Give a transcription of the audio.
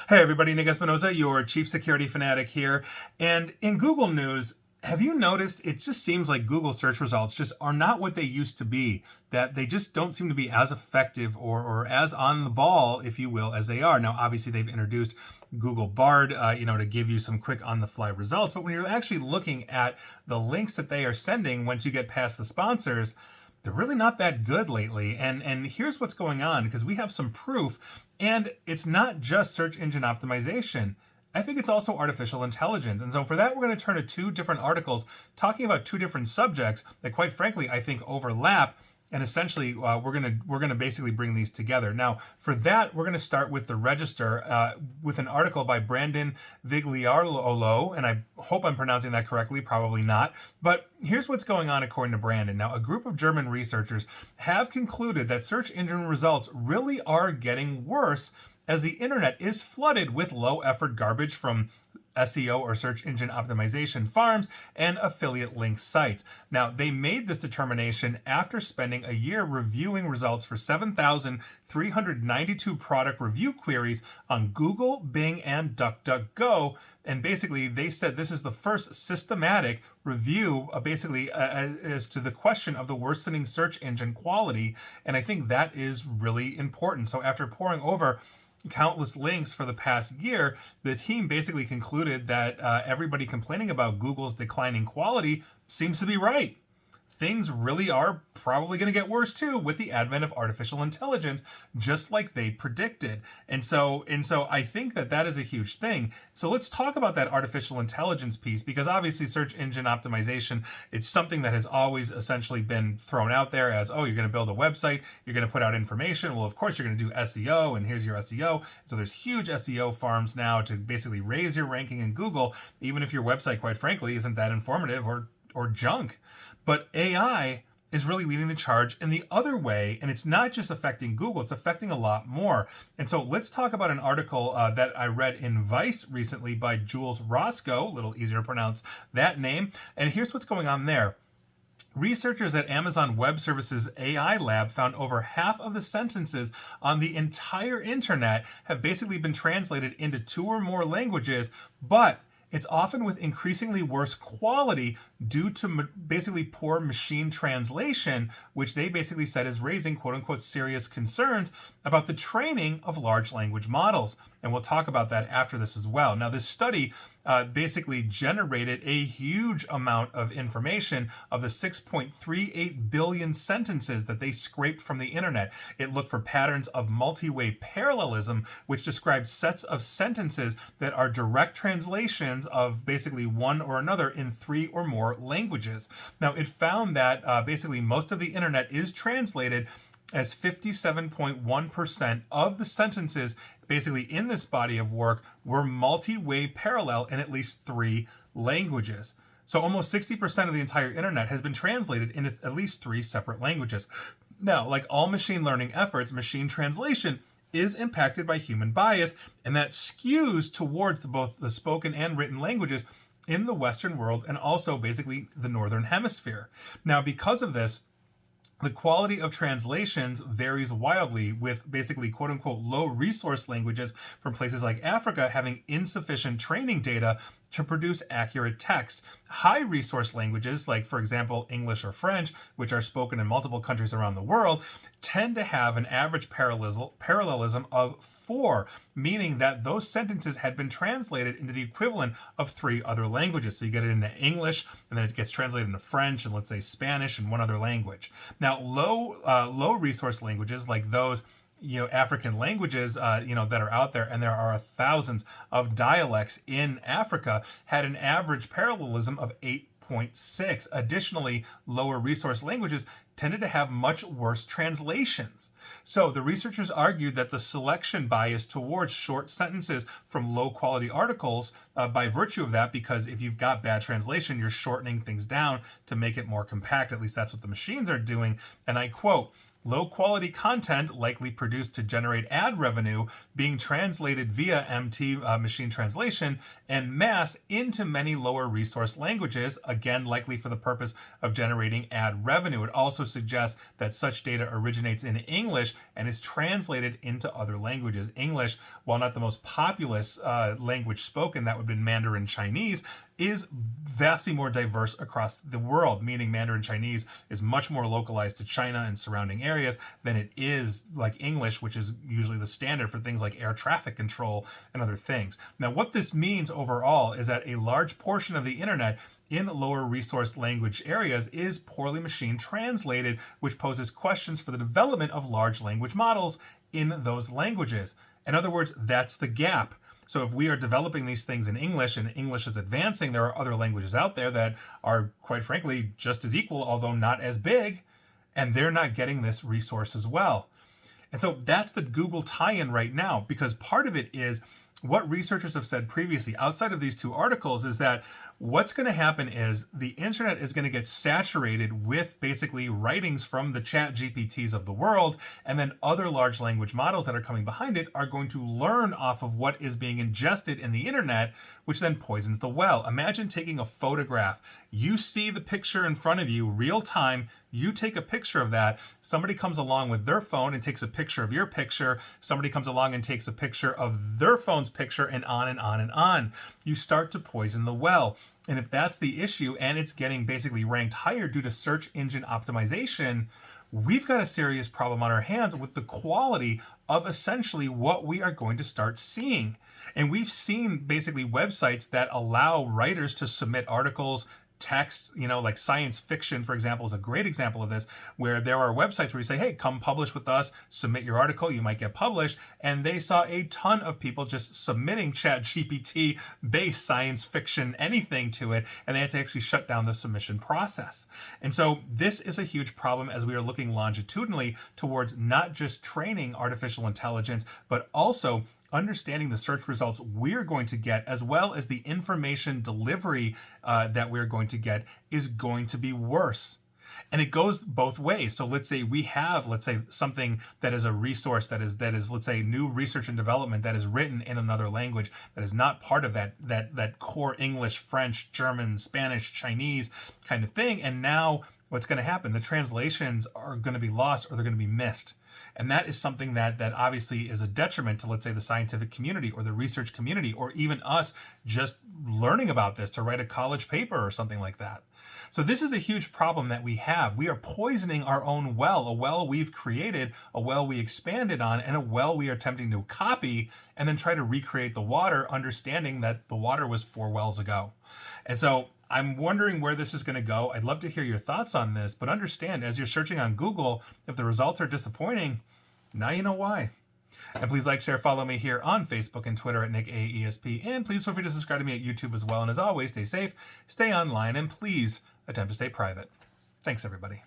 Hey everybody, Nick Espinoza, your chief security fanatic here. And in Google News, have you noticed it just seems like Google search results just are not what they used to be, that they just don't seem to be as effective or as on the ball, if you will, as they are. Now, obviously, they've introduced Google Bard, to give you some quick on-the-fly results. But when you're actually looking at the links that they are sending once you get past the sponsors, they're really not that good lately. And here's what's going on, because we have some proof. And it's not just search engine optimization. I think it's also artificial intelligence. And so for that, we're going to turn to two different articles talking about two different subjects that, quite frankly, I think overlap. And essentially, we're gonna basically bring these together. Now, for that, we're gonna start with the Register with an article by Brandon Vigliarolo, and I hope I'm pronouncing that correctly. Probably not. But here's what's going on according to Brandon. Now, a group of German researchers have concluded that search engine results really are getting worse as the internet is flooded with low-effort garbage from SEO or search engine optimization farms and affiliate link sites. Now, they made this determination after spending a year reviewing results for 7,392 product review queries on Google, Bing, and DuckDuckGo. And basically, they said this is the first systematic review, as to the question of the worsening search engine quality. And I think that is really important. So after poring over countless links for the past year, the team basically concluded that everybody complaining about Google's declining quality seems to be right. Things really are probably going to get worse too with the advent of artificial intelligence, just like they predicted. And so I think that is a huge thing. So let's talk about that artificial intelligence piece, because obviously search engine optimization, it's something that has always essentially been thrown out there as, oh, you're going to build a website, you're going to put out information. Well, of course, you're going to do SEO, and here's your SEO. So there's huge SEO farms now to basically raise your ranking in Google, even if your website, quite frankly, isn't that informative or junk. But AI is really leading the charge in the other way, and it's not just affecting Google, it's affecting a lot more. And so let's talk about an article that I read in Vice recently by Jules Roscoe, a little easier to pronounce that name. And here's what's going on there. Researchers at Amazon Web Services AI Lab found over half of the sentences on the entire internet have basically been translated into 2 or more languages, but it's often with increasingly worse quality due to basically poor machine translation, which they basically said is raising quote unquote serious concerns about the training of large language models. And we'll talk about that after this as well. Now, this study basically generated a huge amount of information of the 6.38 billion sentences that they scraped from the internet. It looked for patterns of multi-way parallelism, which describes sets of sentences that are direct translations of basically one or another in 3 or more languages. Now, it found that basically most of the internet is translated as 57.1% of the sentences basically in this body of work were multi-way parallel in at least 3 languages. So almost 60% of the entire internet has been translated in at least 3 separate languages. Now, like all machine learning efforts, machine translation is impacted by human bias, and that skews towards both the spoken and written languages in the Western world and also basically the Northern Hemisphere. Now, because of this, the quality of translations varies wildly, with basically quote unquote low resource languages from places like Africa having insufficient training data to produce accurate text. High resource languages, like for example English or French, which are spoken in multiple countries around the world, tend to have an average parallelism of 4, meaning that those sentences had been translated into the equivalent of 3 other languages. So you get it into English, and then it gets translated into French, and let's say Spanish, and one other language. Now, low resource languages like those African languages, that are out there, and there are thousands of dialects in Africa, had an average parallelism of 8.6. Additionally, lower resource languages tended to have much worse translations. So the researchers argued that the selection bias towards short sentences from low quality articles, by virtue of that, because if you've got bad translation, you're shortening things down to make it more compact. At least that's what the machines are doing. And I quote, low quality content likely produced to generate ad revenue being translated via MT machine translation en masse into many lower resource languages, again likely for the purpose of generating ad revenue. It also suggests that such data originates in English and is translated into other languages. English, while not the most populous language spoken, that would have been Mandarin Chinese, is vastly more diverse across the world, meaning Mandarin Chinese is much more localized to China and surrounding areas than it is like English, which is usually the standard for things like air traffic control and other things. Now, what this means overall is that a large portion of the internet in lower resource language areas is poorly machine translated, which poses questions for the development of large language models in those languages. In other words, that's the gap. So if we are developing these things in English and English is advancing, there are other languages out there that are, quite frankly, just as equal, although not as big, and they're not getting this resource as well. And so that's the Google tie-in right now, because part of it is what researchers have said previously, outside of these two articles, is that what's going to happen is the internet is going to get saturated with basically writings from the chat GPTs of the world, and then other large language models that are coming behind it are going to learn off of what is being ingested in the internet, which then poisons the well. Imagine taking a photograph. You see the picture in front of you, real time. You take a picture of that. Somebody comes along with their phone and takes a picture of your picture. Somebody comes along and takes a picture of their phone's picture, and on and on and on. You start to poison the well. And if that's the issue, and it's getting basically ranked higher due to search engine optimization, we've got a serious problem on our hands with the quality of essentially what we are going to start seeing. And we've seen basically websites that allow writers to submit articles, text, like science fiction, for example, is a great example of this, where there are websites where you say, hey, come publish with us, submit your article, you might get published. And they saw a ton of people just submitting chat GPT based science fiction, anything to it, and they had to actually shut down the submission process. And so this is a huge problem as we are looking longitudinally towards not just training artificial intelligence, but also understanding the search results we're going to get, as well as the information delivery that we're going to get, is going to be worse. And it goes both ways. So let's say we have, something that is a resource that is, let's say, new research and development that is written in another language that is not part of that core English, French, German, Spanish, Chinese kind of thing. And now what's going to happen? The translations are going to be lost, or they're going to be missed. And that is something that obviously is a detriment to, let's say, the scientific community or the research community, or even us just learning about this to write a college paper or something like that. So this is a huge problem that we have. We are poisoning our own well, a well we've created, a well we expanded on, and a well we are attempting to copy and then try to recreate the water, understanding that the water was 4 wells ago. And so I'm wondering where this is going to go. I'd love to hear your thoughts on this, but understand, as you're searching on Google, if the results are disappointing, now you know why. And please like, share, follow me here on Facebook and Twitter at NickAESP. And please feel free to subscribe to me at YouTube as well. And as always, stay safe, stay online, and please attempt to stay private. Thanks, everybody.